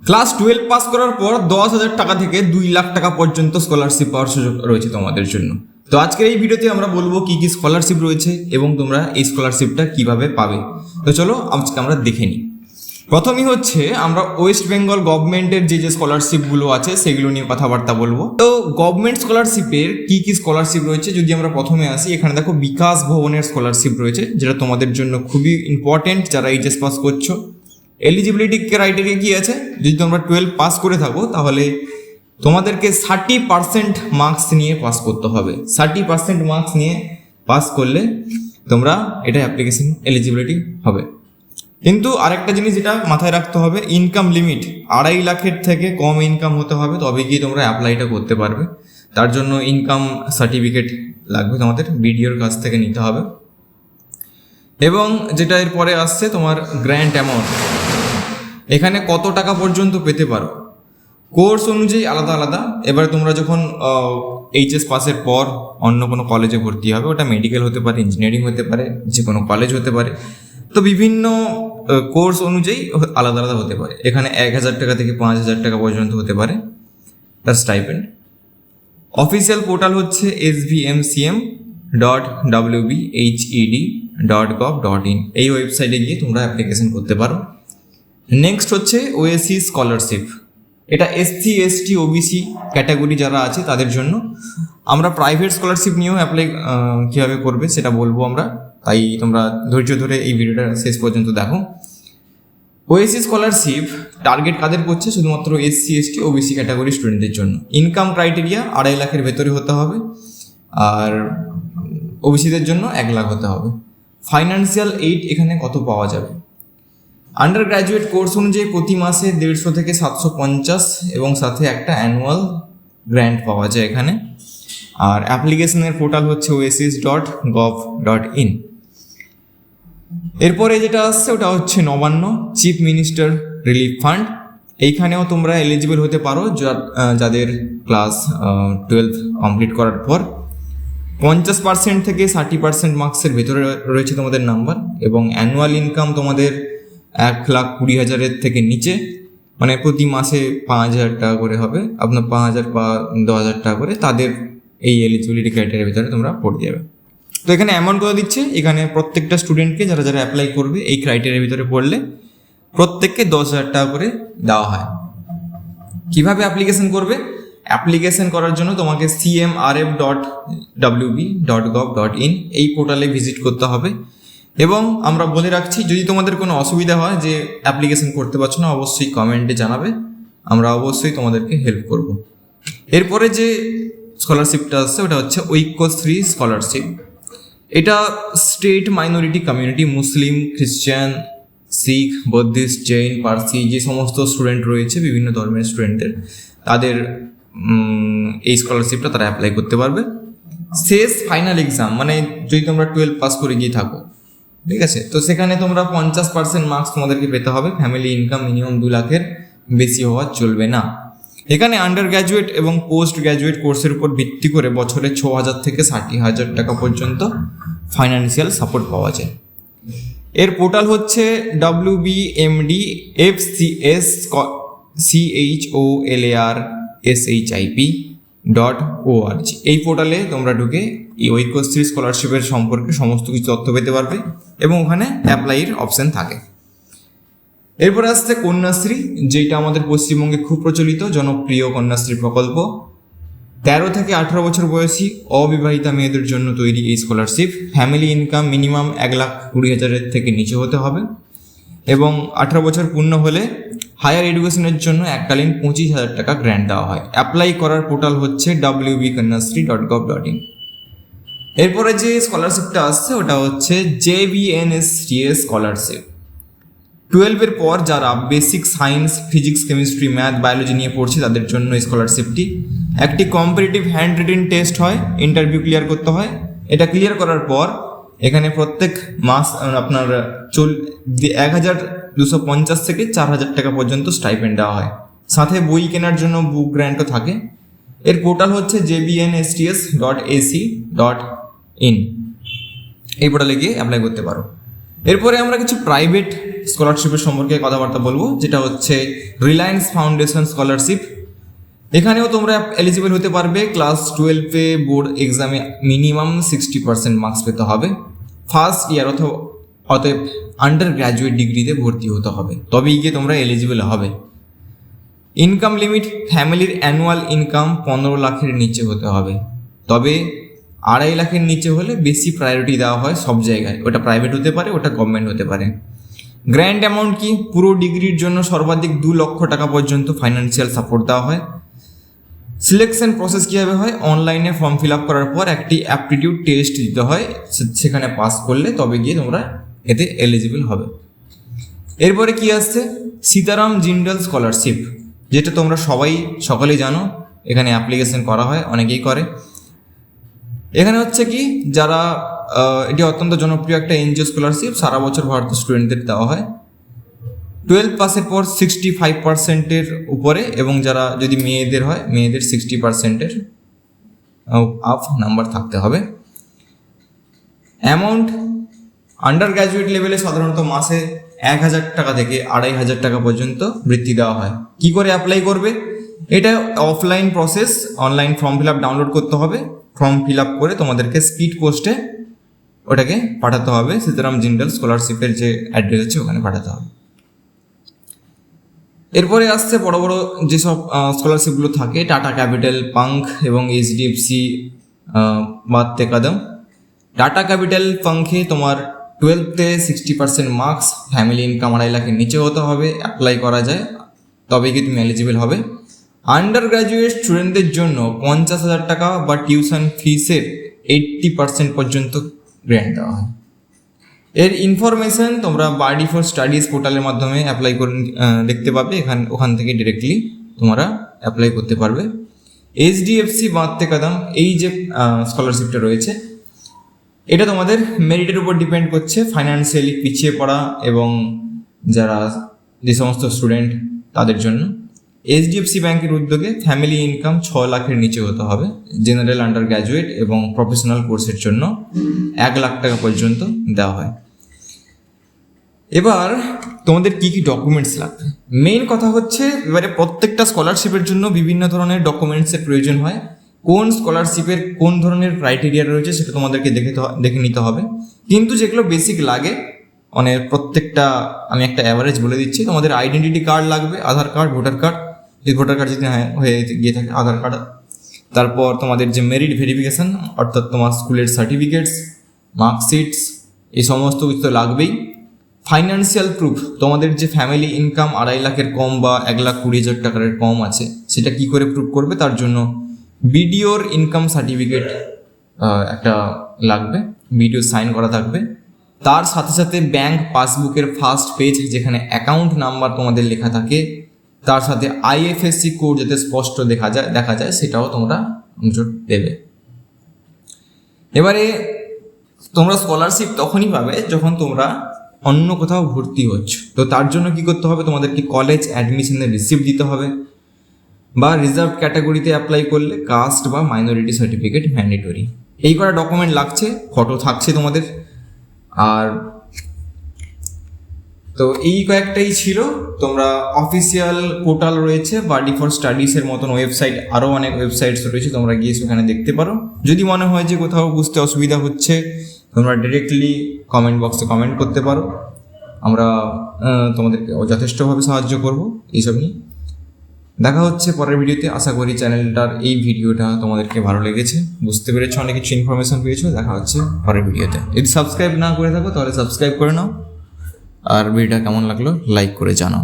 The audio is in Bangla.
ক্লাস 12 পাস করার পর 10,000 টাকা থেকে 2 লাখ টাকা পর্যন্ত স্কলারশিপ পাওয়ার সুযোগ রয়েছে তোমাদের জন্য। তো আজকের এই ভিডিওতে আমরা বলবো কি কি স্কলারশিপ রয়েছে এবং তোমরা এই স্কলারশিপটা কিভাবে পাবে। তো চলো আজকে আমরা দেখে নিই। প্রথমেই হচ্ছে আমরা ওয়েস্ট বেঙ্গল গভর্নমেন্টের যে স্কলারশিপগুলো আছে সেগুলো নিয়ে কথাবার্তা বলবো। তো গভর্নমেন্ট স্কলারশিপের কি কি স্কলারশিপ রয়েছে যদি আমরা প্রথমে আসি, এখানে দেখো বিকাশ ভবনের স্কলারশিপ রয়েছে, যেটা তোমাদের জন্য খুবই ইম্পর্টেন্ট যারা এইচএস পাস করছো। এলিজিবিলিটি ক্রাইটেরিয়া কি আছে, যদি তোমরা 12 পাস করে থাকো তাহলে তোমাদেরকে 30% মার্কস নিয়ে পাস করতে হবে। 30% মার্কস নিয়ে পাস করলে তোমরা এটা অ্যাপ্লিকেশন এলিজিবিলিটি হবে। কিন্তু আরেকটা জিনিস যেটা মাথায় রাখতে হবে, ইনকাম লিমিট 2.5 লাখের থেকে কম ইনকাম হতে হবে, তবে গিয়ে তোমরা অ্যাপ্লাইটা করতে পারবে। তার জন্য ইনকাম সার্টিফিকেট লাগবে, তোমাদের বিডিওর কাছ থেকে নিতে হবে। এবং যেটা এরপরে আসছে তোমার গ্র্যান্ট অ্যামাউন্ট, এখানে কত টাকা পর্যন্ত পেতে পারো কোর্স অনুযায়ী আলাদা আলাদা। এবার তোমরা যখন এইচএস পাসের পর অন্য কোনো কলেজে ভর্তি হবে, ওটা মেডিকেল হতে পারে, ইঞ্জিনিয়ারিং হতে পারে, যে কোনো কলেজ হতে পারে, তো বিভিন্ন কোর্স অনুযায়ী আলাদা আলাদা হতে পারে। এখানে 1,000 টাকা থেকে 5,000 টাকা পর্যন্ত হতে পারে তার স্টাইপেন্ড। অফিসিয়াল পোর্টাল হচ্ছে svmcm.wbhed.gov.in, এই ওয়েবসাইটে গিয়ে তোমরা অ্যাপ্লিকেশন করতে পারো। নেক্সট হচ্ছে ওএসি স্কলারশিপ, এটা এসসি এসটি ওবিসি ক্যাটাগরি যারা আছে তাদের জন্য। আমরা প্রাইভেট স্কলারশিপ নিয়েও অ্যাপ্লাই কীভাবে করবে সেটা বলবো আমরা, তাই তোমরা ধৈর্য ধরে এই ভিডিওটা শেষ পর্যন্ত দেখো। ওএসি স্কলারশিপ টার্গেট কাদের করছে, শুধুমাত্র এসসি এসটি ওবিসি ক্যাটাগরি স্টুডেন্টদের জন্য। ইনকাম ক্রাইটেরিয়া 2.5 লাখের ভেতরে হতে হবে, আর ওবিসিদের জন্য 1 লাখ হতে হবে। ফাইন্যান্সিয়াল এইড এখানে কত পাওয়া যাবে, আন্ডার গ্র্যাজুয়েট কোর্স অনুযায়ী প্রতি মাসে 150 থেকে 750 এবং সাথে একটা অ্যানুয়াল গ্র্যান্ট পাওয়া যায় এখানে। আর অ্যাপ্লিকেশনের পোর্টাল হচ্ছে oasis.gov.in। এরপরে যেটা আসছে ওটা হচ্ছে Nabanna chief minister relief fund. এইখানেও তোমরা এলিজিবল হতে পারো যাদের ক্লাস 12 কমপ্লিট করার পর 50% থেকে 60% মার্কসের ভেতরে রয়েছে তোমাদের নাম্বার, এবং অ্যানুয়াল ইনকাম তোমাদের 1,20,000 থেকে নিচে, মানে প্রতি মাসে 5,000 টাকা করে হবে, আপনার 5,000 বা 10,000 টাকা করে, তাদের এই এলিজিবিলিটি ক্রাইটেরিয়ার ভিতরে তোমরা পড়ে যাবে। তো এখানে অ্যামাউন্ট করে দিচ্ছে, এখানে প্রত্যেকটা স্টুডেন্টকে যারা যারা অ্যাপ্লাই করবে এই ক্রাইটেরিয়ার ভিতরে পড়লে প্রত্যেককে 10,000 টাকা করে দেওয়া হয়। কিভাবে অ্যাপ্লিকেশন করবে, অ্যাপ্লিকেশন করার জন্য তোমাকে cmrf.wb.gov.in এই পোর্টালে ভিজিট করতে হবে। এবং আমরা বলে রাখছি, যদি তোমাদের কোনো অসুবিধা হয় যে অ্যাপ্লিকেশন করতে পারছো না, অবশ্যই কমেন্টে জানাবে, আমরা অবশ্যই তোমাদেরকে হেল্প করব। এরপরে যে স্কলারশিপটা আসছে ওটা হচ্ছে ঐক্যশ্রী স্কলারশিপ। এটা স্টেট মাইনরিটি কমিউনিটি, মুসলিম, খ্রিশ্চান, শিখ, বৌদ্ধিস্ট, জৈন, পার্সি, যে সমস্ত স্টুডেন্ট রয়েছে বিভিন্ন ধর্মের স্টুডেন্টদের, তাদের এই স্কলারশিপটা তারা অ্যাপ্লাই করতে পারবে। শেষ ফাইনাল এক্সাম, মানে যদি তোমরা 12 পাস করে গিয়ে থাকো, ঠিক আছে, তো সেখানে তোমরা 50% মার্কস তোমাদেরকে পেতে হবে। ফ্যামিলি ইনকাম মিনিমাম 2 লাখের বেশি হওয়া চলবে না। এখানে আন্ডার গ্র্যাজুয়েট এবং পোস্ট গ্র্যাজুয়েট কোর্সের উপর ভিত্তি করে বছরে 6,000 থেকে 60,000 টাকা পর্যন্ত ফাইন্যান্সিয়াল সাপোর্ট পাওয়া যায়। এর পোর্টাল হচ্ছে wbmdfcholarsship.org। এই পোর্টালে তোমরা ঢুকে এই ঐক্যশ্রী স্কলারশিপের সম্পর্কে সমস্ত কিছু তথ্য পেতে পারবে এবং ওখানে অ্যাপ্লাইয়ের অপশান থাকে। এরপরে আসছে কন্যাশ্রী, যেটা আমাদের পশ্চিমবঙ্গে খুব প্রচলিত জনপ্রিয় কন্যাশ্রী প্রকল্প। 13 থেকে 18 বছর বয়সী অবিবাহিতা মেয়েদের জন্য তৈরি এই স্কলারশিপ। ফ্যামিলি ইনকাম মিনিমাম 1,20,000 থেকে নিচে হতে হবে, এবং 18 বছর পূর্ণ হলে হায়ার এডুকেশনের জন্য এককালীন 25,000 টাকা গ্র্যান্ট দেওয়া হয়। অ্যাপ্লাই করার পোর্টাল হচ্ছে wbkanyasri.gov.in। এরপরে যে স্কলারশিপটা আসছে ওটা হচ্ছে JVNSTA স্কলারশিপ। 12-এর পর যারা basic science, physics, chemistry, math, biology নিয়ে পড়ছে তাদের জন্য এই স্কলারশিপটি। একটি কম্পিটিটিভ হ্যান্ড রিটেন টেস্ট হয়, ইন্টারভিউ ক্লিয়ার করতে হয়। এটা ক্লিয়ার করার পর এখানে প্রত্যেক মাস আপনার 1,250 থেকে 4,000 টাকা পর্যন্ত স্টাইপেন্ড দেওয়া হয়, সাথে বই কেনার জন্য বুক গ্র্যান্টও থাকে। এর পোর্টাল হচ্ছে jbnsts.ac.in, এই পোর্টালে গিয়ে অ্যাপ্লাই করতে পারো। এরপরে আমরা কিছু প্রাইভেট স্কলারশিপের সম্পর্কে কথাবার্তা বলবো, যেটা হচ্ছে রিলায়েন্স ফাউন্ডেশন স্কলারশিপ। এখানেও তোমরা এলিজিবল হতে পারবে ক্লাস 12-এ বোর্ড এক্সামে মিনিমাম 60% মার্কস পেতে হবে, ফার্স্ট ইয়ার অতএব আন্ডার গ্র্যাজুয়েট ডিগ্রিতে ভর্তি হতে হবে, তবেই গিয়ে তোমরা এলিজিবল হবে। ইনকাম লিমিট ফ্যামিলির অ্যানুয়াল ইনকাম 15 লাখের নিচে হতে হবে, তবে 2.5 লাখের নিচে হলে বেশি প্রায়োরিটি দেওয়া হয় সব জায়গায়, ওটা প্রাইভেট হতে পারে, ওটা গভর্নমেন্ট হতে পারে। গ্র্যান্ট অ্যামাউন্ট কি, পুরো ডিগ্রির জন্য সর্বাধিক 2 লক্ষ টাকা পর্যন্ত ফাইন্যান্সিয়াল সাপোর্ট দেওয়া হয়। সিলেকশন প্রসেস কীভাবে হয়, অনলাইনে ফর্ম ফিল আপ করার পর একটি অ্যাপটিটিউড টেস্ট দিতে হয়, সেখানে পাস করলে তবে গিয়ে তোমরা এতে এলিজিবল হবে। এরপরে কি আসছে, সীতারাম জিন্দাল স্কলারশিপ, যেটা তোমরা সকলেই জানো, এখানে অ্যাপ্লিকেশন করা হয়, অনেকেই করে। এখানে হচ্ছে কি, যারা এটি অত্যন্ত জনপ্রিয় একটা এনজিও স্কলারশিপ, সারা বছর ভারতীয় স্টুডেন্টদের দেওয়া হয় 12 পাসের পর 65%-এর উপরে, এবং যারা যদি মেয়েদের হয়, মেয়েদের 60%-এর আপ নাম্বার থাকতে হবে। অ্যামাউন্ট আন্ডার গ্র্যাজুয়েট লেভেলে সাধারণত মাসে 1,000 টাকা থেকে 2,500 টাকা পর্যন্ত বৃত্তি দেওয়া হয়। কি করে অ্যাপ্লাই করবে, এটা offline process, online form fill up download করতে হবে, ফর্ম ফিল আপ করে তোমাদেরকে স্পিড পোস্টে ওটাকে পাঠাতে হবে, সীতারাম জিন্দাল স্কলারশিপের যে অ্যাড্রেস আছে ওখানে পাঠাতে হবে। এরপরে আসছে বড় বড় যেসব স্কলারশিপগুলো থাকে, টাটা ক্যাপিটাল, পাঙ্ক এবং এইচডিএফসি বাদতে কদম। টাটা ক্যাপিটাল পাঙ্কে তোমার 12তে 60% মার্কস, ফ্যামিলি ইনকাম 2.5 লাখের নিচে হতে হবে, অ্যাপ্লাই করা যায়, তবে কি তুমি এলিজিবল হবে। আন্ডার গ্র্যাজুয়েট স্টুডেন্টদের জন্য 50,000 টাকা বা টিউশন ফিসের 80% পর্যন্ত গ্র্যান্ট দেওয়া হয়। এর ইনফরমেশন তোমরা বার্ডি ফর স্টাডিজ পোর্টালের মাধ্যমে অ্যাপ্লাই করে দেখতে পাবে, ওখান থেকে ডিরেক্টলি তোমরা অ্যাপ্লাই করতে পারবে। এইচডিএফসি বাঁধতে কদম, এই যে স্কলারশিপটা রয়েছে, এটা তোমাদের মেরিটের উপর ডিপেন্ড করছে, ফাইন্যান্সিয়ালি পিছিয়ে পড়া এবং যারা যে সমস্ত স্টুডেন্ট তাদের জন্য। এইচডিএফসি ব্যাংকের উদ্যোগে ফ্যামিলি ইনকাম 6 লাখের নিচে হতে হবে, জেনারেল, আন্ডার গ্র্যাজুয়েট এবং প্রফেশনাল কোর্সের জন্য 1 লাখ টাকা পর্যন্ত দেওয়া হয়। এবার তোমাদের কি কি ডকুমেন্টস লাগবে, মেইন কথা হচ্ছে, এবারে প্রত্যেকটা স্কলারশিপের জন্য বিভিন্ন ধরনের ডকুমেন্টসের প্রয়োজন হয়। কোন স্কলারশিপের কোন ধরনের ক্রাইটেরিয়া রয়েছে সেটা তোমাদেরকে দেখে নিতে হবে, কিন্তু যেগুলো বেসিক লাগে, মানে প্রত্যেকটা আমি একটা অ্যাভারেজ বলে দিচ্ছি। তোমাদের আইডেন্টিটি কার্ড লাগবে, আধার কার্ড, ভোটার কার্ড, যদি ভোটার কার্ড যদি হয়ে গিয়ে থাকে আধার কার্ড। তারপর তোমাদের যে মেরিট ভেরিফিকেশান, অর্থাৎ তোমার স্কুলের সার্টিফিকেটস, মার্কশিটস, এই সমস্ত কিছু তো লাগবেই। ফাইন্যান্সিয়াল প্রুফ, তোমাদের যে ফ্যামিলি ইনকাম 2.5 লাখের কম বা 1,20,000 টাকার কম আছে, সেটা কি করে প্রুফ করবে, তার জন্য বিডিওর ইনকাম সার্টিফিকেট একটা লাগবে, বিডিও সাইন করা থাকবে। তার সাথে সাথে ব্যাংক পাসবুকের ফার্স্ট পেজ, যেখানে অ্যাকাউন্ট নাম্বার তোমাদের লেখা থাকে, তার সাথে আইএফএসসি কোড যাতে স্পষ্ট দেখা যায় সেটাও তোমরা দেবে। এবারে তোমরা স্কলারশিপ তখনই পাবে যখন তোমরা অন্য কোথাও ভর্তি হচ্ছ, তো তার জন্য কি করতে হবে, তোমাদেরকে কলেজ অ্যাডমিশনের রিসিপ্ট দিতে হবে, বা রিজার্ভ ক্যাটাগরিতে অ্যাপ্লাই করলে কাস্ট বা মাইনরিটি সার্টিফিকেট ম্যান্ডেটরি। এই কটা ডকুমেন্ট লাগছে, ফটো থাকছে তোমাদের। আর তো এই কয়েকটাই ছিল। তোমরা অফিসিয়াল পোর্টাল রয়েছে, বার্ডি ফর স্টাডিজের মতন ওয়েবসাইট, আরও অনেক ওয়েবসাইটস রয়েছে, তোমরা গিয়ে সেখানে দেখতে পারো। যদি মনে হয় যে কোথাও বুঝতে অসুবিধা হচ্ছে, তোমরা ডিরেক্টলি কমেন্ট বক্সে কমেন্ট করতে পারো, আমরা তোমাদেরকে যথেষ্টভাবে সাহায্য করব এইসব নিয়ে। দেখা হচ্ছে পরের ভিডিওতে। আশা করি চ্যানেলটার এই ভিডিওটা তোমাদেরকে ভালো লেগেছে, বুঝতে পেরেছো, অনেক কিছু ইনফরমেশন পেয়েছো। দেখা হচ্ছে পরের ভিডিওতে। যদি সাবস্ক্রাইব না করে থাকো তাহলে সাবস্ক্রাইব করে নাও, আর ভিডিওটা কেমন লাগলো লাইক করে জানাও।